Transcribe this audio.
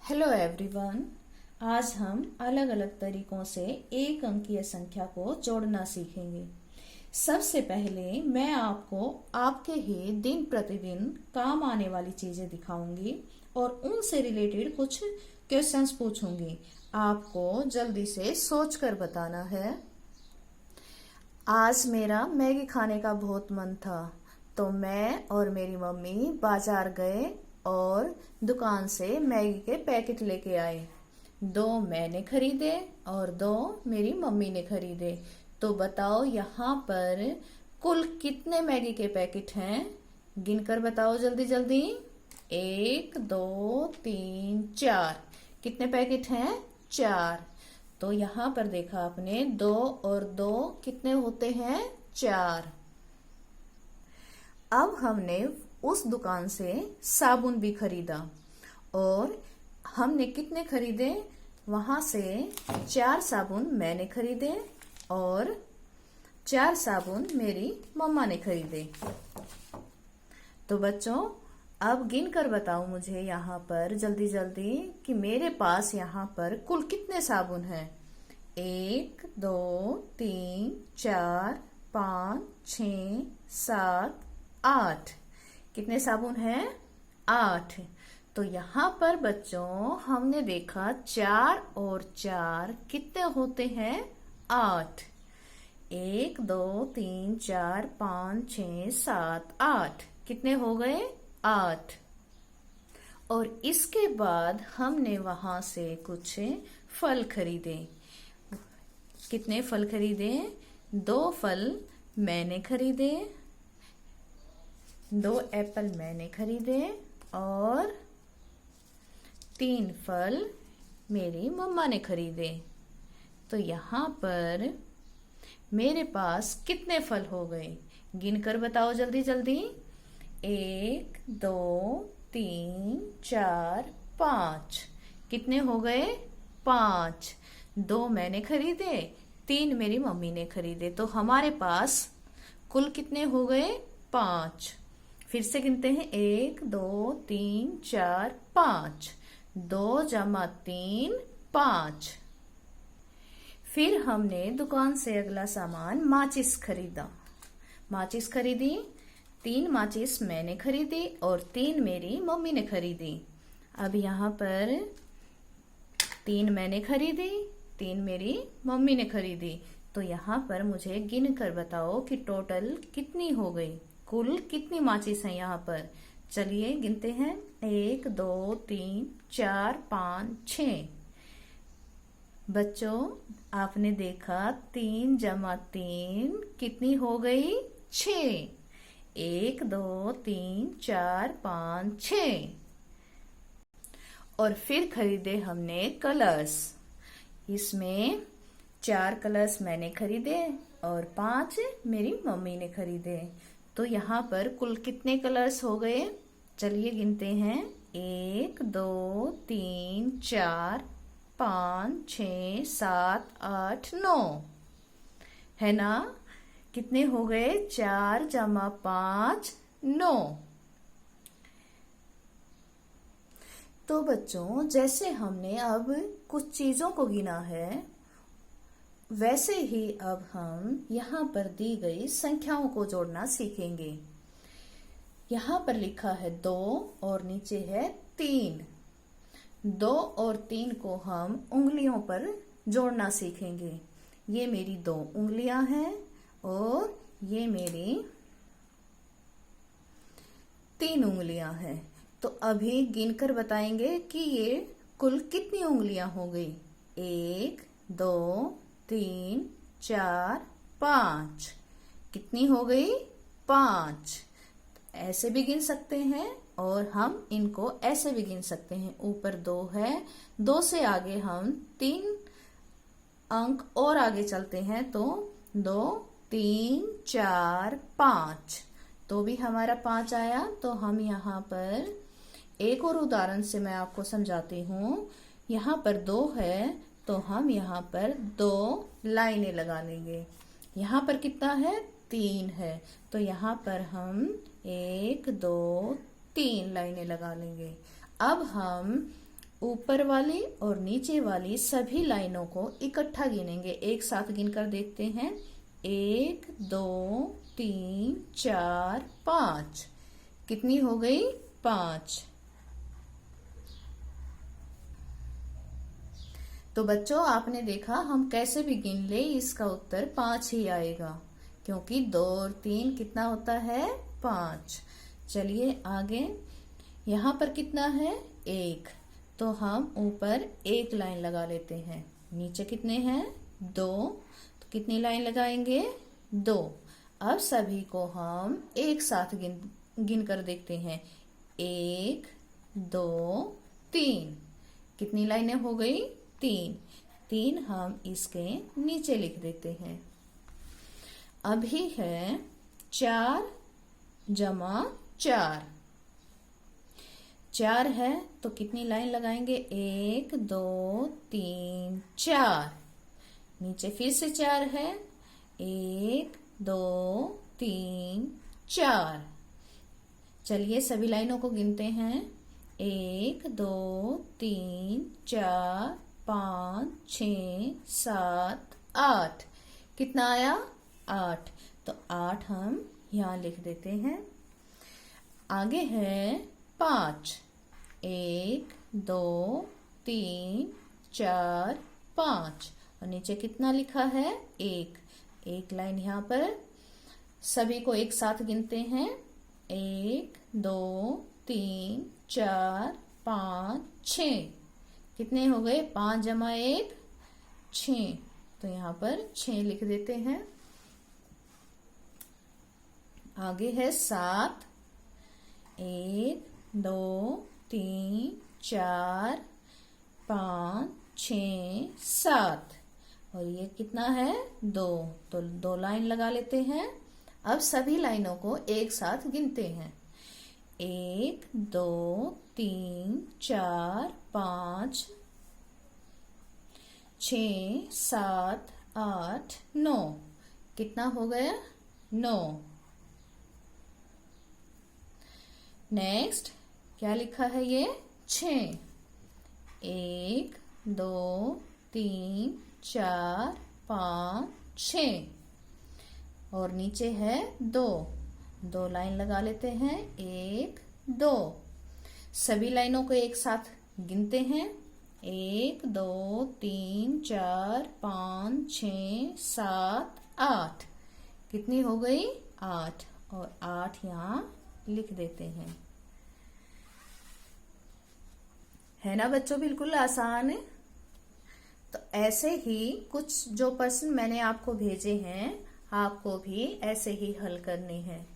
Hello everyone. आज हम अलग अलग तरीकों से एक अंकीय संख्या को जोड़ना सीखेंगे। सबसे पहले मैं आपको आपके ही दिन प्रतिदिन काम आने वाली चीजें दिखाऊंगी और उनसे रिलेटेड कुछ क्वेश्चंस पूछूंगी। आपको जल्दी से सोच कर बताना है। आज मेरा मैगी खाने का बहुत मन था, तो मैं और मेरी मम्मी बाजार गए और दुकान से मैगी के पैकेट लेके आए। 2 मैंने खरीदे और 2 मेरी मम्मी ने खरीदे। तो बताओ यहाँ पर कुल कितने मैगी के पैकेट हैं? गिनकर बताओ जल्दी जल्दी। 1 2 3 4। कितने पैकेट हैं? 4। तो यहाँ पर देखा आपने 2 और 2 कितने होते हैं? 4। अब हमने उस दुकान से साबुन भी खरीदा और हमने कितने खरीदे? वहां से 4 साबुन मैंने खरीदे और 4 साबुन मेरी मम्मा ने खरीदे। तो बच्चों अब गिन कर बताओ मुझे यहाँ पर जल्दी जल्दी कि मेरे पास यहाँ पर कुल कितने साबुन हैं? 1 2 3 4 5 6 7 8। कितने साबुन हैं? 8। तो यहाँ पर बच्चों हमने देखा 4 और 4 कितने होते हैं? 8। 1 2 3 4 5 6 7 8। कितने हो गए? 8। और इसके बाद हमने वहां से कुछ फल खरीदे। कितने फल खरीदे? 2 फल मैंने खरीदे, 2 एप्पल मैंने खरीदे और 3 फल मेरी मम्मा ने खरीदे। तो यहाँ पर मेरे पास कितने फल हो गए? गिनकर बताओ जल्दी जल्दी। 1 2 3 4 5। कितने हो गए? 5। 2 मैंने खरीदे, 3 मेरी मम्मी ने खरीदे। तो हमारे पास कुल कितने हो गए? 5। फिर से गिनते हैं। 1 2 3 4 5। 2 जमा 3 5। फिर हमने दुकान से अगला सामान माचिस खरीदा। माचिस खरीदी। 3 माचिस मैंने खरीदी और 3 मेरी मम्मी ने खरीदी। अब यहाँ पर 3 मैंने खरीदी, 3 मेरी मम्मी ने खरीदी। तो यहाँ पर मुझे गिन कर बताओ कि टोटल कितनी हो गई, कुल कितनी माचिस हैं यहाँ पर? चलिए गिनते हैं। 1 2 3 4 5 6। बच्चों आपने देखा 3 जमा 3 कितनी हो गई? 6। 1 2 3 4 5 6। और फिर खरीदे हमने कलर्स। इसमें 4 कलर्स मैंने खरीदे और 5 मेरी मम्मी ने खरीदे। तो यहाँ पर कुल कितने कलर्स हो गए? चलिए गिनते हैं। 1 2 3 4 5 6 7 8 9। है ना? कितने हो गए? 4 जमा 5 9। तो बच्चों जैसे हमने अब कुछ चीजों को गिना है, वैसे ही अब हम यहाँ पर दी गई संख्याओं को जोड़ना सीखेंगे। यहाँ पर लिखा है 2 और नीचे है 3। 2 और 3 को हम उंगलियों पर जोड़ना सीखेंगे। ये मेरी 2 उंगलियां हैं और ये मेरी 3 उंगलियां हैं। तो अभी गिनकर बताएंगे कि ये कुल कितनी उंगलियां हो गई। 1 2 3 4 5। कितनी हो गई? 5। ऐसे भी गिन सकते हैं और हम इनको ऐसे भी गिन सकते हैं। ऊपर 2 है, 2 से आगे हम 3 अंक और आगे चलते हैं तो 2 3 4 5। तो भी हमारा 5 आया। तो हम यहाँ पर एक और उदाहरण से मैं आपको समझाती हूँ। यहाँ पर 2 है तो हम यहाँ पर 2 लाइनें लगा लेंगे। यहाँ पर कितना है? 3 है। तो यहाँ पर हम 1 2 3 लाइनें लगा लेंगे। अब हम ऊपर वाली और नीचे वाली सभी लाइनों को इकट्ठा गिनेंगे। एक साथ गिनकर देखते हैं। 1 2 3 4 5। कितनी हो गई? 5। तो बच्चों, आपने देखा हम कैसे भी गिन ले इसका उत्तर 5 ही आएगा, क्योंकि 2 और 3 कितना होता है? 5। चलिए आगे। यहाँ पर कितना है? 1। तो हम ऊपर 1 लाइन लगा लेते हैं। नीचे कितने हैं? 2। तो कितनी लाइन लगाएंगे? 2। अब सभी को हम एक साथ गिन कर देखते हैं। 1 2 3। कितनी लाइनें हो गई? 3। 3 हम इसके नीचे लिख देते हैं। अभी है 4 जमा 4। 4 है तो कितनी लाइन लगाएंगे? 1 2 3 4। नीचे फिर से 4 है। 1 2 3 4। चलिए सभी लाइनों को गिनते हैं। 1 2 3 4 5 6 7 8। कितना आया? 8। तो 8 हम यहाँ लिख देते हैं। आगे है 5। 1 2 3 4 5। और नीचे कितना लिखा है? 1। एक लाइन यहाँ पर सभी को एक साथ गिनते हैं। 1 2 3 4 5 6। कितने हो गए? 5 जमा 1 6। तो यहाँ पर 6 लिख देते हैं। आगे है 7। 1 2 3 4 5 6 7। और ये कितना है? 2। तो 2 लाइन लगा लेते हैं। अब सभी लाइनों को एक साथ गिनते हैं। 1 2 3 4 5 6 7 8 9। कितना हो गया? 9। नेक्स्ट क्या लिखा है? ये 6। 1 2 3 4 5 6। और नीचे है 2। 2 लाइन लगा लेते हैं। 1 2। सभी लाइनों को एक साथ गिनते हैं। 1 2 3 4 5 6 7 8। कितनी हो गई? 8। और 8 यहाँ लिख देते हैं। है ना बच्चों? बिल्कुल आसान है। तो ऐसे ही कुछ जो प्रश्न मैंने आपको भेजे हैं, आपको भी ऐसे ही हल करने हैं।